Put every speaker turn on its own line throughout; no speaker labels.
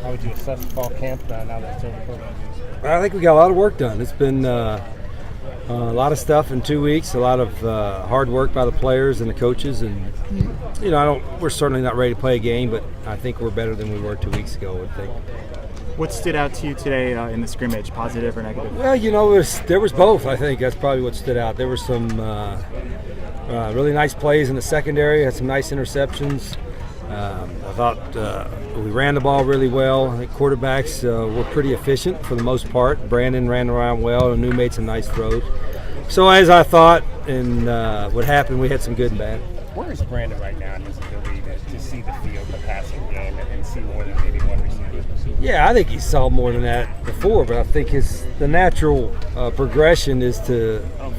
How would you assess fall camp now that it's over?
I think we got a lot of work done. It's been a lot of stuff in 2 weeks, a lot of hard work by the players and the coaches, and we're certainly not ready to play a game, but I think we're better than we were 2 weeks ago, I think.
What stood out to you today in the scrimmage, positive or negative?
Well, there was both. I think that's probably what stood out. There were some really nice plays in the secondary, had some nice interceptions. I thought we ran the ball really well. I think quarterbacks were pretty efficient for the most part. Brandon ran around well, and New made some nice throws. So as I thought, and what happened, we had some good and bad.
Where is Brandon right now in his ability to see the field, the passing game, and see more than maybe one receiver?
Yeah, I think he saw more than that before, but I think the natural progression is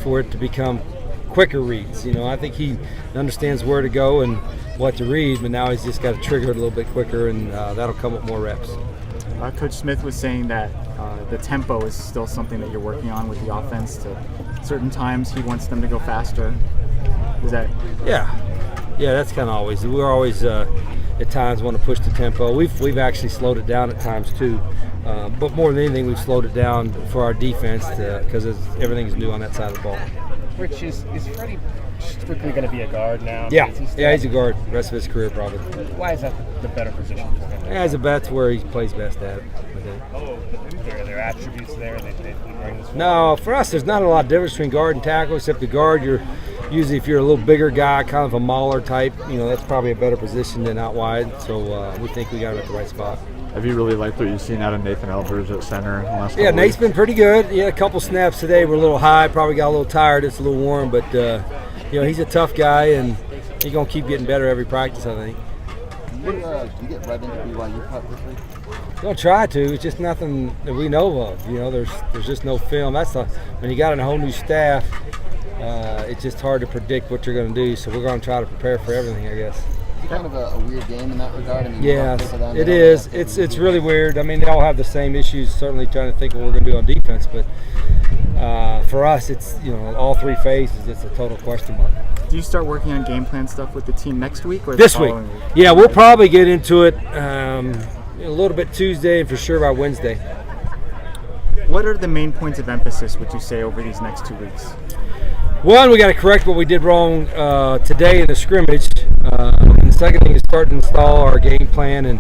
for it to become quicker reads. I think he understands where to go and what to read, but now he's just got to trigger it a little bit quicker, and that'll come with more reps.
Coach Smith was saying that the tempo is still something that you're working on with the offense. To certain times, he wants them to go faster. Is that?
Yeah, that's kind of always. We're always at times want to push the tempo. We've actually slowed it down at times too, but more than anything, we've slowed it down for our defense because everything's new on that side of the ball.
Rich, is Freddie strictly going to be a guard now?
Yeah, he's a guard the rest of his career probably.
Why is that the better position for him?
Yeah, that's where he plays best at.
Are there attributes there that bring this forward?
No, for us, there's not a lot of difference between guard and tackle, except the guard, you're usually, if you're a little bigger guy, kind of a mauler type, that's probably a better position than out wide. So we think we got him at the right spot.
Have you really liked what you've seen out of Nathan Eldridge at center in the last couple
Nate's
weeks?
been pretty good. A couple snaps today were a little high, probably got a little tired. It's a little warm, but he's a tough guy, and he's going to keep getting better every practice, I think.
Do you get right into BYU prep this week?
Don't try to. It's just nothing that we know of. There's just no film. When you got a whole new staff, it's just hard to predict what you're going to do. So we're going to try to prepare for everything, I guess.
It's kind of a weird game in that regard.
Yes, it is. It's really weird. They all have the same issues. Certainly trying to think what we're going to do on defense, but for us, it's all three phases. It's a total question mark.
Do you start working on game plan stuff with the team next week or
this
the
week?
Following week?
Yeah, we'll probably get into it a little bit Tuesday and for sure by Wednesday.
What are the main points of emphasis, would you say, over these next 2 weeks?
One, we got to correct what we did wrong today in the scrimmage. And the second thing is start to install our game plan. And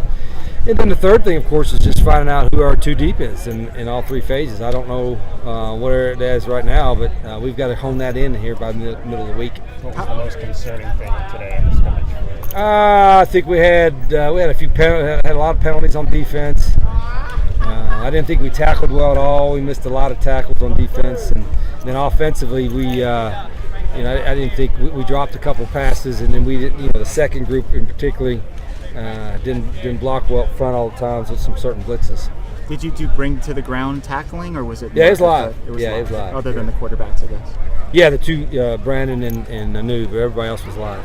then the third thing, of course, is just finding out who our two deep is in all three phases. I don't know where it is right now, but we've got to hone that in here by the middle of the week.
What was the most concerning thing today in the scrimmage?
I think we had a lot of penalties on defense. I didn't think we tackled well at all. We missed a lot of tackles on defense, and then offensively, I didn't think we dropped a couple passes, and then we didn't. The second group in particular didn't block well up front all the times with some certain blitzes.
Did you do bring to the ground tackling, or was it?
Yeah, it was live.
It was
live.
Other than the quarterbacks, I guess.
Yeah, the two, Brandon and Anu, but everybody else was live.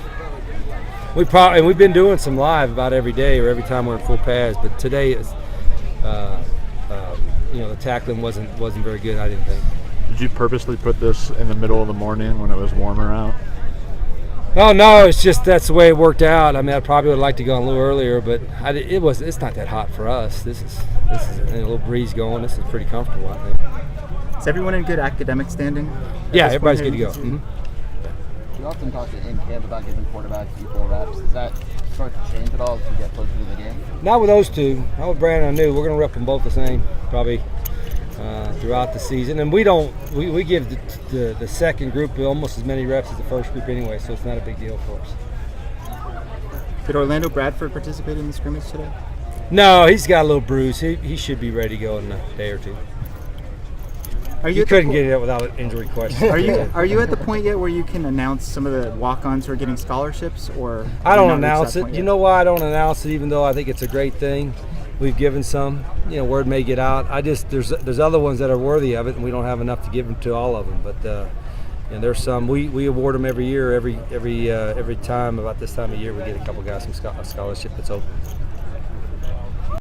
We've been doing some live about every day or every time we're in full pads, but today is, the tackling wasn't very good. I didn't think.
Did you purposely put this in the middle of the morning when it was warmer out?
Oh no, it's just that's the way it worked out. I probably would like to go a little earlier, but it's not that hot for us. This is a little breeze going. This is pretty comfortable, I think.
Is everyone in good academic standing?
Yeah, everybody's good to go. Mm-hmm.
You often talk in camp about giving quarterbacks equal reps. Does that start to change at all as you get closer to the game?
Not with those two. Not with Brandon and Anu. We're going to rep them both the same, probably throughout the season. And we give the second group almost as many reps as the first group anyway, so it's not a big deal for us.
Did Orlando Bradford participate in the scrimmage today?
No, he's got a little bruise. He should be ready to go in a day or two. You couldn't get it without an injury question.
Are you at the point yet where you can announce some of the walk-ons who are getting scholarships, or
I don't announce it. You know why I don't announce it, even though I think it's a great thing. We've given some. Word may get out. There's other ones that are worthy of it, and we don't have enough to give them to all of them. But there's some. We award them every year. Every time about this time of year, we get a couple guys some scholarship that's open.